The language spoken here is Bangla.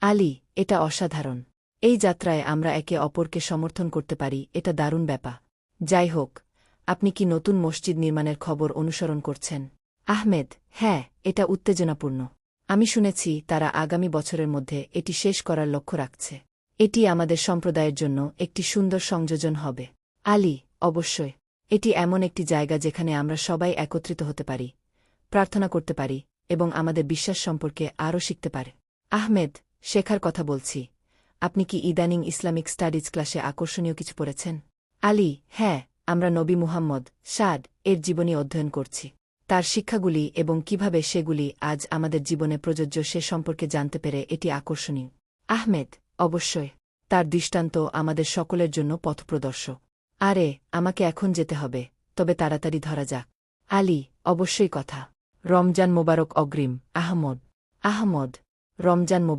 আলী, এটা অসাধারণ। এই যাত্রায় আমরা একে অপরকে সমর্থন করতে পারি, এটা দারুণ ব্যাপার। যাই হোক, আপনি কি নতুন মসজিদ নির্মাণের খবর অনুসরণ করছেন? আহমেদ: হ্যাঁ, এটা উত্তেজনাপূর্ণ। আমি শুনেছি তারা আগামী বছরের মধ্যে এটি শেষ করার লক্ষ্য রাখছে। এটি আমাদের সম্প্রদায়ের জন্য একটি সুন্দর সংযোজন হবে। আলী: অবশ্যই। এটি এমন একটি জায়গা যেখানে আমরা সবাই একত্রিত হতে পারি, প্রার্থনা করতে পারি এবং আমাদের বিশ্বাস সম্পর্কে আরও শিখতে পারে। আহমেদ: শেখার কথা বলছি। আপনি কি ইদানিং ইসলামিক স্টাডিজ ক্লাসে আকর্ষণীয় কিছু পড়েছেন? আলী: হ্যাঁ, আমরা নবী মুহাম্মদ সাদ এর জীবনী অধ্যয়ন করছি। তার শিক্ষাগুলি এবং কিভাবে সেগুলি আজ আমাদের জীবনে প্রযোজ্য সে সম্পর্কে জানতে পেরে এটি আকর্ষণীয়। আহমেদ: অবশ্যই। তার দৃষ্টান্ত আমাদের সকলের জন্য পথপ্রদর্শক। আরে, আমাকে এখন যেতে হবে, তবে তাড়াতাড়ি ধরা যাক। আলী: অবশ্যই কথা। রমজান মোবারক অগ্রিম। আহমদ: রমজান মোবারক।